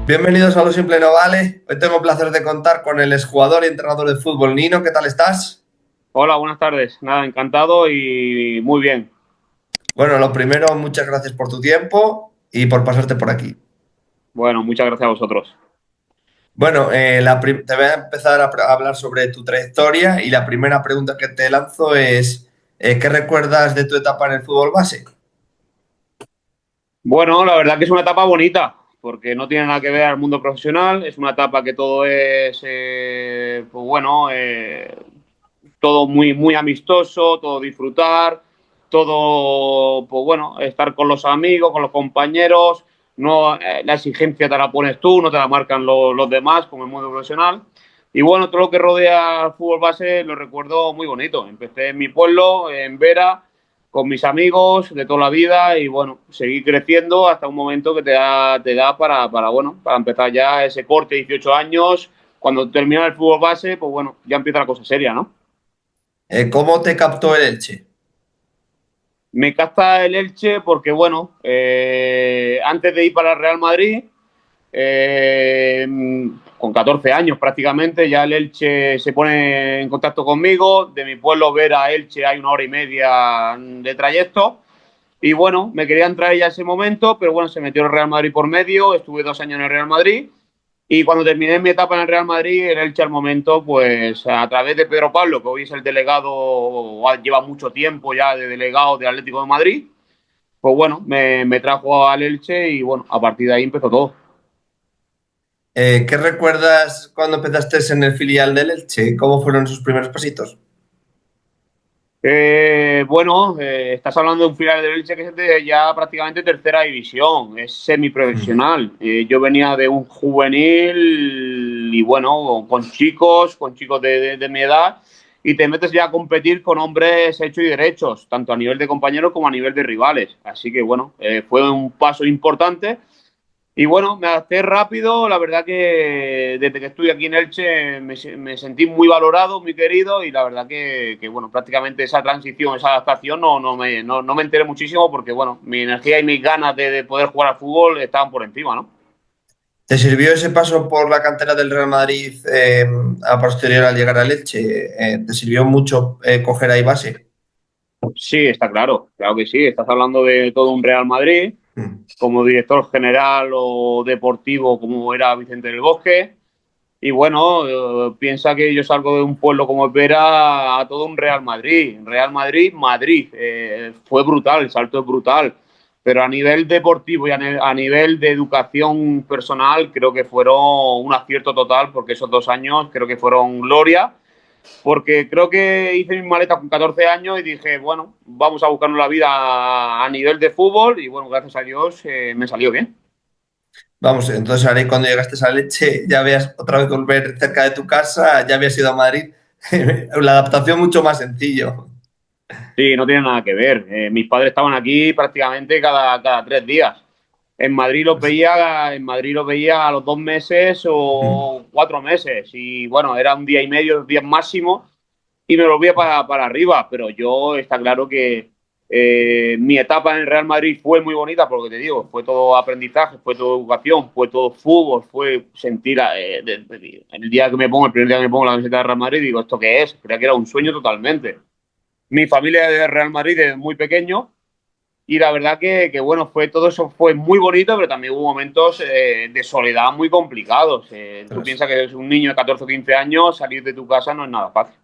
Bienvenidos a Lo Simple No Vale. Hoy tengo el placer de contar con el exjugador y entrenador de fútbol Nino. ¿Qué tal estás? Hola, buenas tardes. Nada, encantado y muy bien. Bueno, lo primero, muchas gracias por tu tiempo y por pasarte por aquí. Bueno, muchas gracias a vosotros. Bueno, te voy a empezar a hablar sobre tu trayectoria y la primera pregunta que te lanzo es, ¿qué recuerdas de tu etapa en el fútbol base? Bueno, la verdad que es una etapa bonita, porque no tiene nada que ver al mundo profesional. Es una etapa que todo es, pues bueno, todo muy amistoso, todo disfrutar, todo, pues bueno, estar con los amigos, con los compañeros. No, la exigencia te la pones tú, no te la marcan los demás, como en el mundo profesional. Y bueno, todo lo que rodea al fútbol base lo recuerdo muy bonito. Empecé en mi pueblo, en Vera, con mis amigos de toda la vida y bueno, seguí creciendo hasta un momento que te da bueno, para empezar ya ese corte de 18 años. Cuando termina el fútbol base, pues bueno, ya empieza la cosa seria, ¿no? ¿Cómo te captó el Elche? Me capta el Elche porque, bueno, antes de ir para el Real Madrid, eh, con 14 años prácticamente, ya el Elche se pone en contacto conmigo. De mi pueblo ver a Elche hay 1 hora y media de trayecto. Y bueno, me querían traer ya ese momento, pero bueno, se metió el Real Madrid por medio. Estuve 2 años en el Real Madrid. Y cuando terminé mi etapa en el Real Madrid, el Elche al momento, pues a través de Pedro Pablo, que hoy es el delegado, o lleva mucho tiempo ya de delegado del Atlético de Madrid, pues bueno, me trajo al Elche y bueno, a partir de ahí empezó todo. ¿Qué recuerdas cuando empezaste en el filial del Elche? ¿Cómo fueron sus primeros pasitos? Bueno, estás hablando de un filial del Elche que es de ya prácticamente tercera división, es Mm. semiprofesional. Yo venía de un juvenil y bueno, con chicos de mi edad, y te metes ya a competir con hombres hechos y derechos, tanto a nivel de compañeros como a nivel de rivales. Así que bueno, fue un paso importante. Y bueno, me adapté rápido, la verdad que desde que estoy aquí en Elche me sentí muy valorado, muy querido y la verdad que, bueno, prácticamente esa transición, esa adaptación no me enteré muchísimo porque bueno, mi energía y mis ganas de poder jugar al fútbol estaban por encima, ¿no? ¿Te sirvió ese paso por la cantera del Real Madrid a posterior al llegar al Elche? ¿Te sirvió mucho coger ahí base? Sí, está claro, claro que sí, estás hablando de todo un Real Madrid, Mm. como director general o deportivo como era Vicente del Bosque. Y bueno, piensa que yo salgo de un pueblo como Vera a todo un Real Madrid. Real Madrid, Madrid. Fue brutal, el salto es brutal. Pero a nivel deportivo y a nivel de educación personal, creo que fueron un acierto total, porque esos 2 años creo que fueron gloria. Porque creo que hice mis maletas con 14 años y dije, bueno, vamos a buscarnos la vida a nivel de fútbol. Y bueno, gracias a Dios me salió bien. Vamos, entonces ahora cuando llegaste a Leche ya habías otra vez volver cerca de tu casa, ya habías ido a Madrid. La adaptación mucho más sencillo. Sí, no tiene nada que ver. Mis padres estaban aquí prácticamente cada 3 días. Pues, En Madrid los veía a los 2 meses mm. o 4 meses. Y bueno, era un día y medio, 2 días máximo, y me volvía para arriba. Pero yo está claro que mi etapa en el Real Madrid fue muy bonita, porque te digo, fue todo aprendizaje, fue todo educación, fue todo fútbol, fue sentir el día que me pongo, el primer día que me pongo la camiseta del Real Madrid, digo, ¿esto qué es? Creía que era un sueño totalmente. Mi familia es de Real Madrid desde muy pequeño y la verdad que, bueno, todo eso fue muy bonito, pero también hubo momentos de soledad muy complicados. Tú Ostras. piensas que es un niño de 14 o 15 años, salir de tu casa no es nada fácil.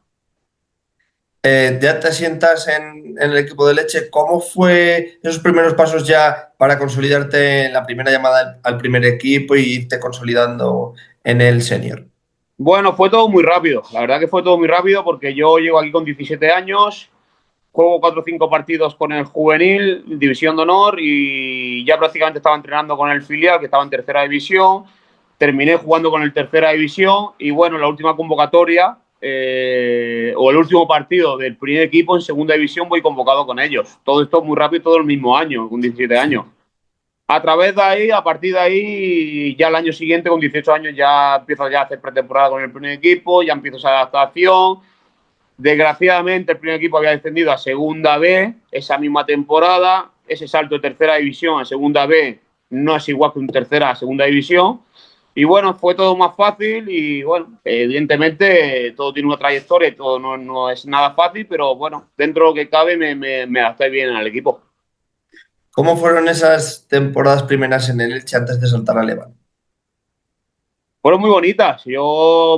Ya te sientas en el equipo de Leche. ¿Cómo fue esos primeros pasos ya para consolidarte en la primera llamada al primer equipo y irte consolidando en el senior? Bueno, fue todo muy rápido. La verdad que fue todo muy rápido porque yo llego aquí con 17 años, juego 4 o 5 partidos con el juvenil, división de honor, y ya prácticamente estaba entrenando con el filial, que estaba en tercera división. Terminé jugando con el tercera división y bueno, la última convocatoria o el último partido del primer equipo en segunda división voy convocado con ellos. Todo esto muy rápido, todo el mismo año, con 17 años. A través de ahí, a partir de ahí, ya el año siguiente, con 18 años, ya empiezo ya a hacer pretemporada con el primer equipo, ya empiezo esa adaptación. Desgraciadamente, el primer equipo había descendido a Segunda B esa misma temporada. Ese salto de tercera división a Segunda B no es igual que un tercera a Segunda división. Y bueno, fue todo más fácil y bueno, evidentemente todo tiene una trayectoria y todo no es nada fácil, pero bueno, dentro de lo que cabe me adapté bien al equipo. ¿Cómo fueron esas temporadas primeras en el Elche antes de saltar a Levante? Fueron muy bonitas.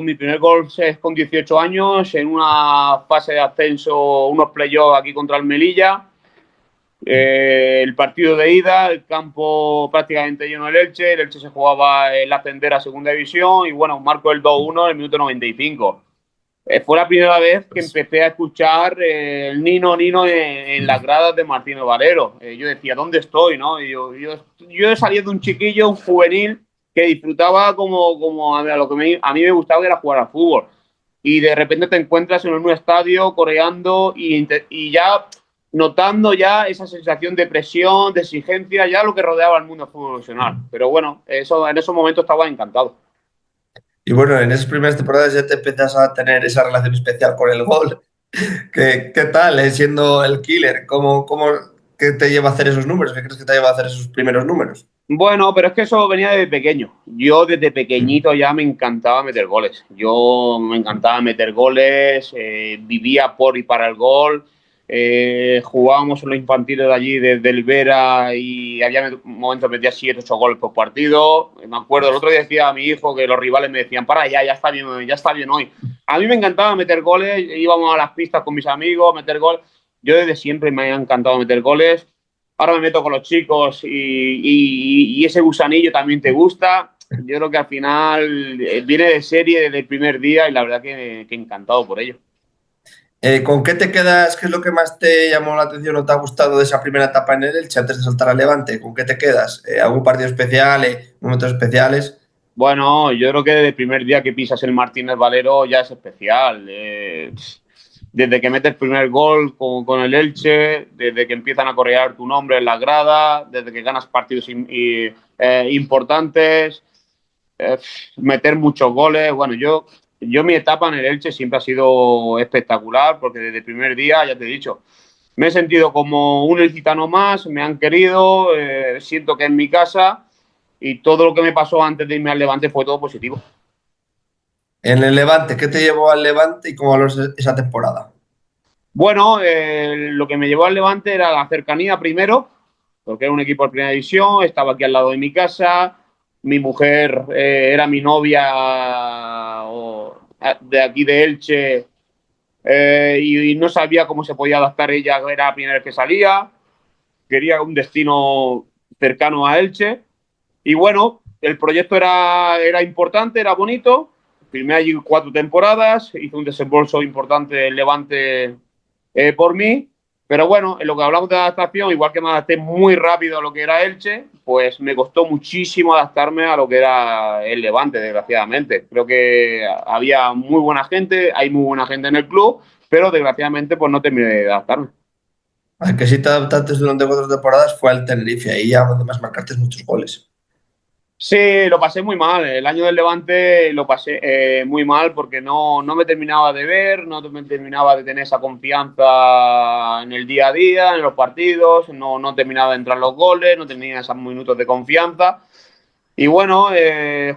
Mi primer gol es con 18 años en una fase de ascenso, unos playoffs aquí contra el Melilla. El partido de ida, el campo prácticamente lleno del Elche. El Elche se jugaba el ascender a segunda división y bueno, marco el 2-1 en el minuto 95. Fue la primera vez que Pues, empecé a escuchar el Nino Nino en las gradas de Martínez Valero. Yo decía, ¿dónde estoy? ¿No? Yo salí de un chiquillo, un juvenil, que disfrutaba como a lo que a mí me gustaba, que era jugar al fútbol. Y de repente te encuentras en un estadio coreando y ya notando ya esa sensación de presión, de exigencia, ya lo que rodeaba el mundo del fútbol profesional. Pero bueno, eso, en esos momentos estaba encantado. y bueno, en esas primeras temporadas ya te empiezas a tener esa relación especial con el gol. ¿Qué tal, siendo el killer? ¿Qué te lleva a hacer esos números? ¿Qué crees que te lleva a hacer esos primeros números? Bueno, pero es que eso venía desde pequeño. Yo desde Mm. pequeñito ya me encantaba meter goles. Yo me encantaba meter goles, vivía por y para el gol. Jugábamos en los infantiles de allí desde el Vera y había momentos metía 7, 8 goles por partido. Me acuerdo, el otro día decía a mi hijo que los rivales me decían, para ya, ya está bien hoy. A mí me encantaba meter goles, íbamos a las pistas con mis amigos a meter goles. Yo desde siempre me ha encantado meter goles. Ahora me meto con los chicos y ese gusanillo también te gusta. Yo creo que al final viene de serie desde el primer día y la verdad que encantado por ello. ¿Con qué te quedas? ¿Qué es lo que más te llamó la atención o te ha gustado de esa primera etapa en el Elche antes de saltar a Levante? ¿Con qué te quedas? ¿Algún partido especial? ¿Momentos especiales? Bueno, yo creo que desde el primer día que pisas el Martínez Valero ya es especial. Desde que metes el primer gol con el Elche, desde que empiezan a corear tu nombre en la grada, desde que ganas partidos importantes, eh, meter muchos goles. Bueno, yo mi etapa en el Elche siempre ha sido espectacular porque desde el primer día, ya te he dicho, me he sentido como un ilicitano más, me han querido, siento que es mi casa y todo lo que me pasó antes de irme al Levante fue todo positivo. En el Levante, ¿qué te llevó al Levante y cómo valoras esa temporada? Bueno, lo que me llevó al Levante era la cercanía primero, porque era un equipo de primera división, estaba aquí al lado de mi casa, mi mujer era mi novia de aquí de Elche, y no sabía cómo se podía adaptar ella, era la primera vez que salía, quería un destino cercano a Elche, y bueno, el proyecto era importante, era bonito, firmé allí 4 temporadas, hice un desembolso importante en Levante por mí. Pero bueno, en lo que hablamos de adaptación, igual que me adapté muy rápido a lo que era Elche, pues me costó muchísimo adaptarme a lo que era el Levante, desgraciadamente. Creo que había muy buena gente, hay muy buena gente en el club, pero desgraciadamente pues no terminé de adaptarme. Al que sí te adaptaste durante 4 temporadas fue al Tenerife, ahí ya donde más marcaste muchos goles. Sí, lo pasé muy mal. El año del Levante lo pasé muy mal porque no me terminaba de ver, no me terminaba de tener esa confianza en el día a día, en los partidos, no terminaba de entrar los goles, no tenía esos minutos de confianza. Y bueno,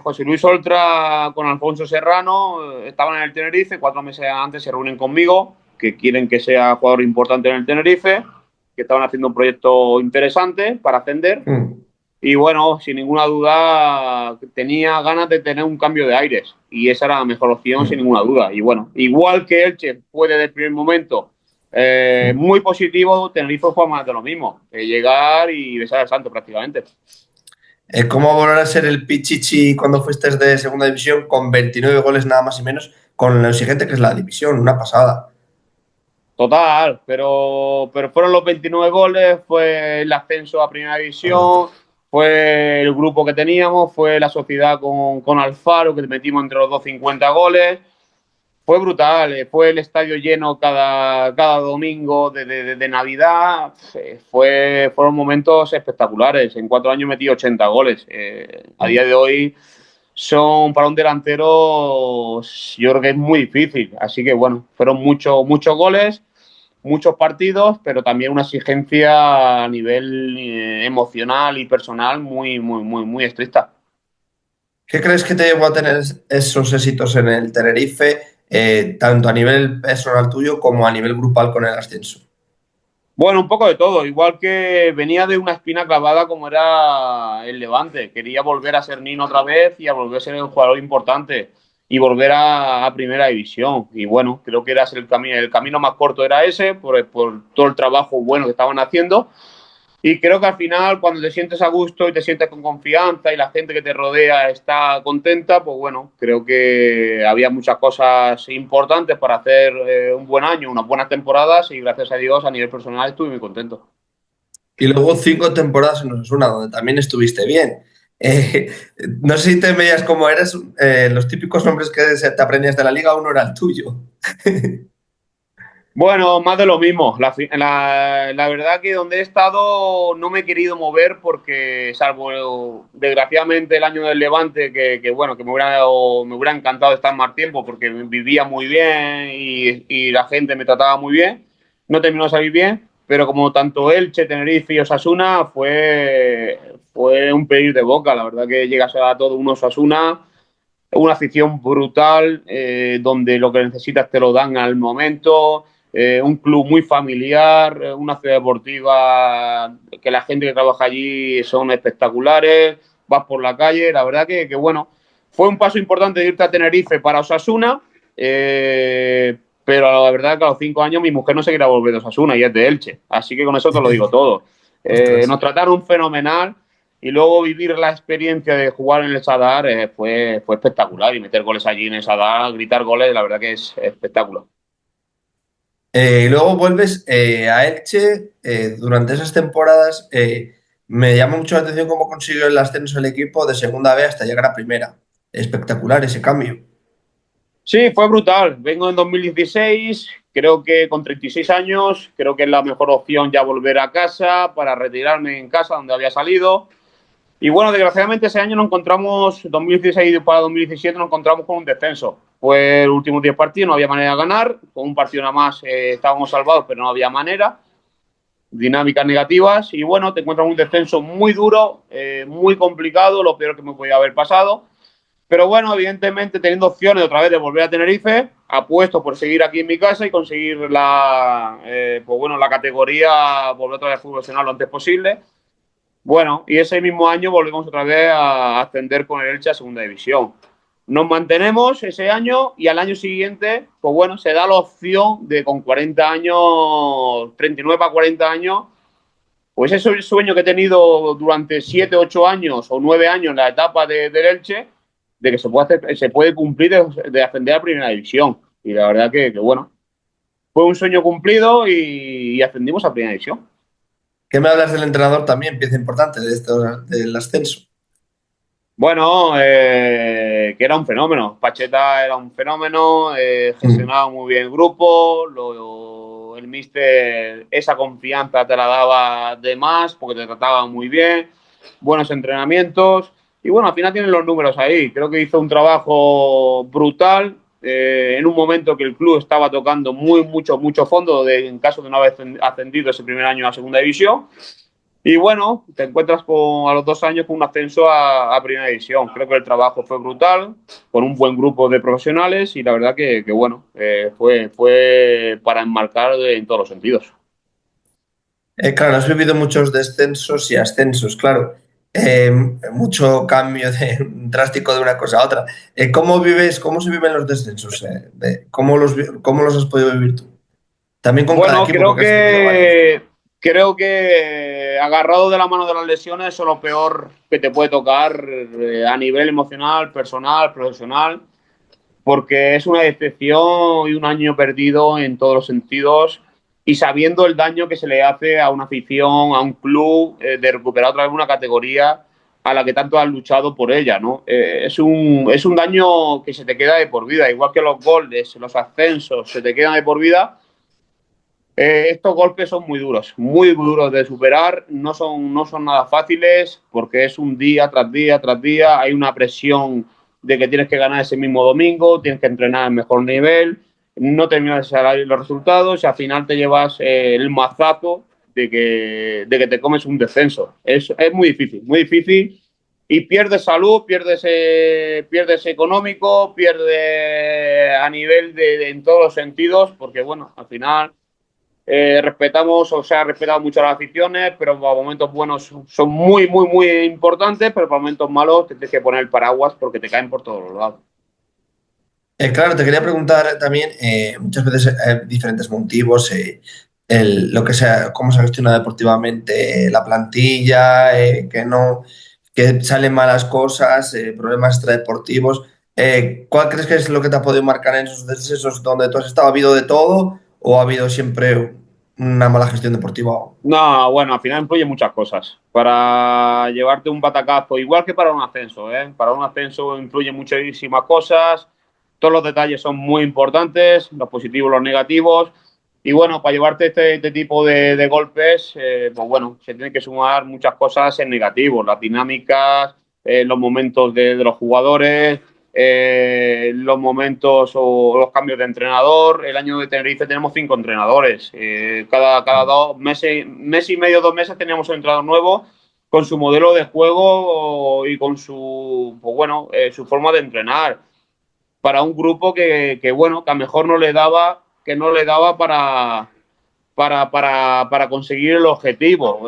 José Luis Oltra con Alfonso Serrano estaban en el Tenerife, 4 meses antes se reúnen conmigo, que quieren que sea jugador importante en el Tenerife, que estaban haciendo un proyecto interesante para ascender. Mm. Y bueno, sin ninguna duda tenía ganas de tener un cambio de aires y esa era la mejor opción sin Mm. ninguna duda. Y bueno, igual que Elche fue desde el primer momento Mm. muy positivo, Tenerife fue más de lo mismo, llegar y besar al santo prácticamente. ¿Cómo valoras ser el Pichichi cuando fuiste de segunda división con 29 goles nada más y menos, con lo exigente que es la división? Una pasada. Total, pero fueron los 29 goles, fue el ascenso a primera división, Correcto. fue el grupo que teníamos, fue la sociedad con Alfaro, que metimos entre los dos 50 goles. Fue brutal, fue el estadio lleno cada domingo de Navidad. Fueron momentos espectaculares. En 4 años metí 80 goles. A día Mm. de hoy son para un delantero, yo creo que es muy difícil. Así que bueno, fueron muchos goles, muchos partidos, pero también una exigencia a nivel emocional y personal muy estricta. ¿Qué crees que te llevó a tener esos éxitos en el Tenerife, tanto a nivel personal tuyo como a nivel grupal con el ascenso? Bueno, un poco de todo, igual que venía de una espina clavada como era el Levante. Quería volver a ser Nino otra vez y a volver a ser un jugador importante y volver a Primera División. Y bueno, creo que era el camino más corto era ese, por todo el trabajo bueno que estaban haciendo. Y creo que al final, cuando te sientes a gusto y te sientes con confianza y la gente que te rodea está contenta, pues bueno, creo que había muchas cosas importantes para hacer un buen año, unas buenas temporadas y gracias a Dios a nivel personal estuve muy contento. Y luego 5 temporadas en Osasuna, donde también estuviste bien. Eh, no sé si te veías como eres, los típicos nombres que te aprendías de la liga, uno era el tuyo. Bueno, más de lo mismo. La verdad que donde he estado no me he querido mover porque, salvo desgraciadamente el año del Levante, bueno, que me hubiera encantado estar más tiempo porque vivía muy bien y la gente me trataba muy bien, no terminó de salir bien, pero como tanto Elche, Tenerife y Osasuna fue un pedir de boca. La verdad que llegas a todo un Osasuna, una afición brutal, donde lo que necesitas te lo dan al momento, un club muy familiar, una ciudad deportiva que la gente que trabaja allí son espectaculares, vas por la calle, la verdad que bueno, fue un paso importante de irte a Tenerife para Osasuna, pero la verdad que a los 5 años mi mujer no se quiere volver de Osasuna y es de Elche, así que con eso te lo digo todo. Ostras. Nos trataron fenomenal y luego vivir la experiencia de jugar en el Sadar fue espectacular y meter goles allí en el Sadar, gritar goles, la verdad que es espectáculo. Y luego vuelves a Elche. Durante esas temporadas me llama mucho la atención cómo consiguió el ascenso del equipo de segunda B hasta llegar a primera. Espectacular ese cambio. Sí, fue brutal. Vengo en 2016, creo que con 36 años, creo que es la mejor opción ya volver a casa para retirarme en casa donde había salido. Y bueno, desgraciadamente ese año nos encontramos, 2016 para 2017, nos encontramos con un descenso. Fue el último 10 partidos, no había manera de ganar. Con un partido nada más estábamos salvados, pero no había manera. Dinámicas negativas. Y bueno, te encuentras un descenso muy duro, muy complicado, lo peor que me podía haber pasado. Pero bueno, evidentemente teniendo opciones otra vez de volver a Tenerife, apuesto por seguir aquí en mi casa y conseguir pues bueno, la categoría, volver otra vez a fútbol profesional lo antes posible. Bueno, y ese mismo año volvemos otra vez a ascender con el Elche a segunda división. Nos mantenemos ese año y al año siguiente, pues bueno, se da la opción de con 40 años, 39 a 40 años, pues ese sueño que he tenido durante 7, 8 años o 9 años en la etapa del Elche, de que se puede cumplir de ascender a primera división. Y la verdad que bueno, fue un sueño cumplido y ascendimos a primera división. ¿Qué me hablas del entrenador también? Pieza importante de esto, del ascenso. Bueno, que era un fenómeno. Pacheta era un fenómeno, Mm. gestionaba muy bien el grupo, el míster esa confianza te la daba de más porque te trataba muy bien, buenos entrenamientos y bueno, al final tienen los números ahí. Creo que hizo un trabajo brutal en un momento que el club estaba tocando mucho fondo en caso de no haber ascendido ese primer año a segunda división. Y bueno, te encuentras a los 2 años con un ascenso a primera división. Creo que el trabajo fue brutal, con un buen grupo de profesionales y la verdad que bueno, fue para enmarcar en todos los sentidos. Claro, has vivido muchos descensos y ascensos, claro. Mucho cambio drástico de una cosa a otra. ¿Cómo se viven los descensos? ¿Cómo los has podido vivir tú? También con cada Bueno, equipo, porque has tenido varios. creo que agarrado de la mano de las lesiones es lo peor que te puede tocar a nivel emocional, personal, profesional, porque es una decepción y un año perdido en todos los sentidos y sabiendo el daño que se le hace a una afición, a un club, de recuperar otra vez una categoría a la que tanto has luchado por ella, ¿no? Es un daño que se te queda de por vida, igual que los goles, los ascensos, se te quedan de por vida. Estos golpes son muy duros de superar, no son nada fáciles porque es un día tras día tras día, hay una presión de que tienes que ganar ese mismo domingo, tienes que entrenar al mejor nivel, no terminas de salir los resultados y al final te llevas el mazazo de que te comes un descenso. Es muy difícil, muy difícil. y pierdes salud, pierdes económico, pierdes a nivel en todos los sentidos, porque bueno, al final respetamos, o sea, respetado mucho las aficiones, pero para momentos buenos son muy, muy, muy importantes, pero para momentos malos te tienes que poner el paraguas porque te caen por todos los lados. Claro, te quería preguntar también, muchas veces diferentes motivos, lo que sea, cómo se gestiona deportivamente la plantilla, que salen malas cosas, problemas extradeportivos. ¿Cuál crees que es lo que te ha podido marcar en esos descensos donde tú has estado? ¿Ha habido de todo o ha habido siempre una mala gestión deportiva? No, bueno, al final influye muchas cosas. Para llevarte un batacazo, igual que para un ascenso, ¿eh? Para un ascenso influye muchísimas cosas. Todos los detalles son muy importantes, los positivos, los negativos. Y bueno, para llevarte este tipo de golpes, pues bueno, se tienen que sumar muchas cosas en negativo. Las dinámicas, los momentos de los jugadores, los momentos o los cambios de entrenador. El año de Tenerife tenemos 5 entrenadores. Cada 2 meses, mes y medio, 2 meses teníamos un entrenador nuevo con su modelo de juego y con su, pues bueno, su forma de entrenar para un grupo bueno, que a lo mejor no le daba, que no le daba para conseguir el objetivo.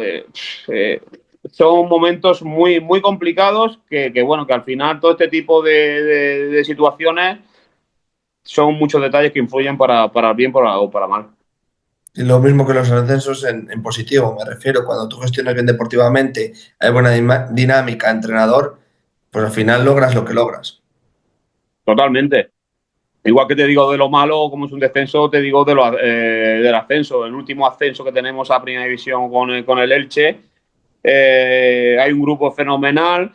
Son momentos muy, muy complicados bueno, que al final todo este tipo de situaciones son muchos detalles que influyen para bien o para mal. Y lo mismo que los ascensos en positivo, me refiero, cuando tú gestionas bien deportivamente, hay buena dinámica, entrenador, pues al final logras lo que logras. Totalmente. Igual que te digo de lo malo, como es un descenso, te digo del ascenso. El último ascenso que tenemos a Primera División con el Elche, hay un grupo fenomenal.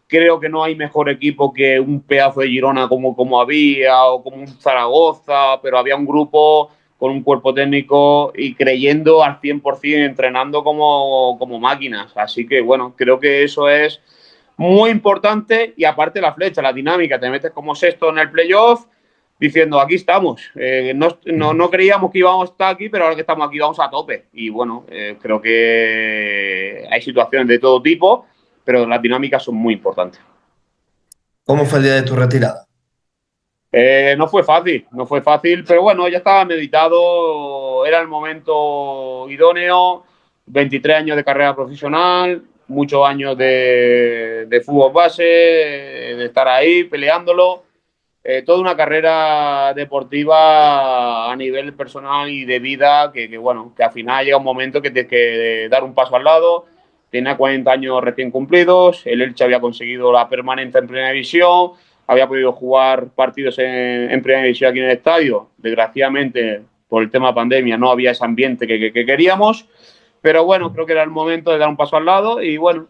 Creo que no hay mejor equipo que un pedazo de Girona como había o como un Zaragoza, pero había un grupo con un cuerpo técnico y creyendo al 100%, entrenando como máquinas. Así que bueno, creo que eso es muy importante y aparte la flecha, la dinámica, te metes como sexto en el playoff diciendo aquí estamos. No creíamos que íbamos a estar aquí, pero ahora que estamos aquí vamos a tope. Y bueno, creo que hay situaciones de todo tipo, pero las dinámicas son muy importantes. ¿Cómo fue el día de tu retirada? No fue fácil, no fue fácil, pero bueno, ya estaba meditado, era el momento idóneo, 23 años de carrera profesional, muchos años de fútbol base, de estar ahí peleándolo, toda una carrera deportiva a nivel personal y de vida bueno, que al final llega un momento que tienes que dar un paso al lado. Tenía 40 años recién cumplidos, el Elche había conseguido la permanencia en Primera División, había podido jugar partidos en Primera División aquí en el estadio. Desgraciadamente, por el tema de pandemia, no había ese ambiente que queríamos. Pero bueno, creo que era el momento de dar un paso al lado y bueno,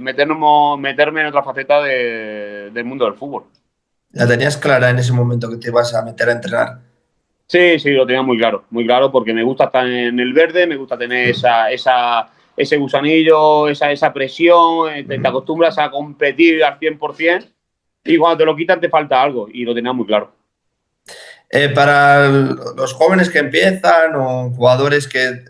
meterme en otra faceta del mundo del fútbol. ¿La tenías clara en ese momento que te ibas a meter a entrenar? Sí, sí, lo tenía muy claro, porque me gusta estar en el verde, me gusta tener ese gusanillo, esa presión, te acostumbras a competir al 100% y cuando te lo quitan te falta algo y lo tenía muy claro. Para los jóvenes que empiezan o jugadores que,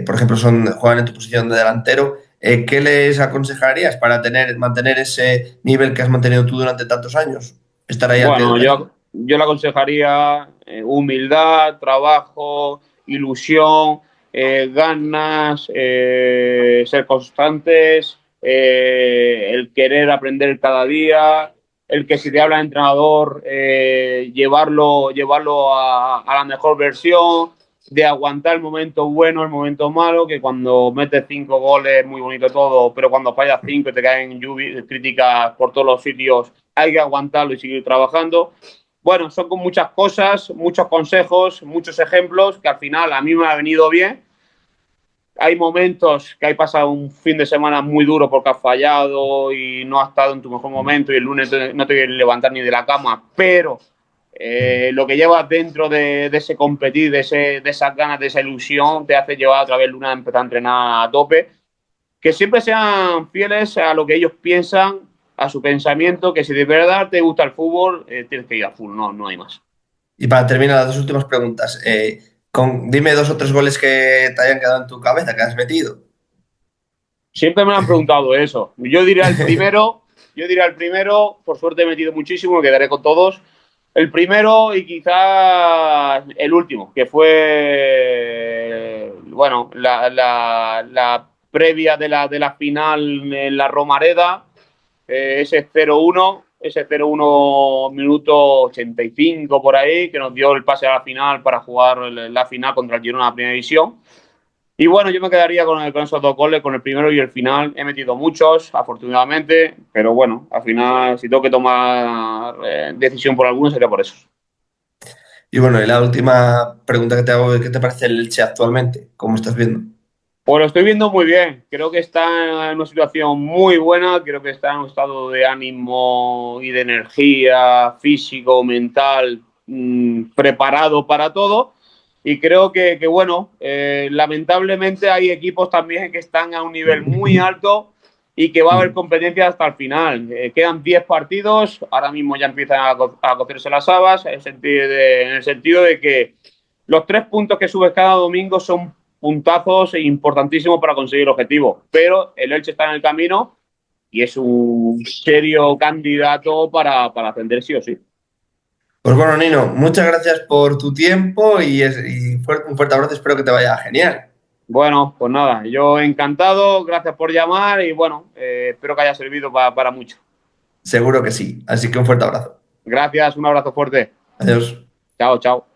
por ejemplo, juegan en tu posición de delantero, ¿qué les aconsejarías para mantener ese nivel que has mantenido tú durante tantos años? Estar ahí al pie del Bueno, cañón. yo le aconsejaría humildad, trabajo, ilusión, ganas, ser constantes, el querer aprender cada día, el que si te habla el entrenador, llevarlo a la mejor versión, de aguantar el momento bueno, el momento malo, que cuando metes 5 goles es muy bonito todo, pero cuando fallas 5 y te caen críticas por todos los sitios, hay que aguantarlo y seguir trabajando. Bueno, son con muchas cosas, muchos consejos, muchos ejemplos que al final a mí me ha venido bien. Hay momentos que hay pasado un fin de semana muy duro porque has fallado y no has estado en tu mejor momento y el lunes no te quieres levantar ni de la cama, pero lo que llevas dentro de ese competir, de esas ganas, de esa ilusión, te hace llevar otra vez el lunes a empezar a entrenar a tope. Que siempre sean fieles a lo que ellos piensan, a su pensamiento, que si de verdad te gusta el fútbol, tienes que ir a full, no hay más. Y para terminar, las dos últimas preguntas. Dime dos o tres goles que te hayan quedado en tu cabeza, que has metido. Siempre me han preguntado eso. Yo diría el primero, por suerte he metido muchísimo, me quedaré con todos. El primero y quizás el último, que fue, bueno, la previa de la final en la Romareda, ese 0-1 minuto 85 por ahí, que nos dio el pase a la final para jugar la final contra el Girona de la Primera División. Y bueno, yo me quedaría con esos dos goles, con el primero y el final. He metido muchos, afortunadamente, pero bueno, al final, si tengo que tomar decisión por alguno, sería por eso. Y bueno, y la última pregunta que te hago, ¿qué te parece el Elche actualmente? ¿Cómo estás viendo? Pues lo estoy viendo muy bien. Creo que está en una situación muy buena. Creo que está en un estado de ánimo y de energía físico, mental, preparado para todo. Y creo que bueno, lamentablemente hay equipos también que están a un nivel muy alto y que va a haber competencia hasta el final. Quedan 10 partidos, ahora mismo ya empiezan a cocerse las habas, en el sentido de que los 3 puntos que subes cada domingo son puntazos importantísimos para conseguir el objetivo, pero el Elche está en el camino y es un serio candidato para ascender sí o sí. Pues bueno, Nino, muchas gracias por tu tiempo un fuerte abrazo, espero que te vaya genial. Bueno, pues nada, yo encantado, gracias por llamar y bueno, espero que haya servido para mucho. Seguro que sí, así que un fuerte abrazo. Gracias, un abrazo fuerte. Adiós. Chao, chao.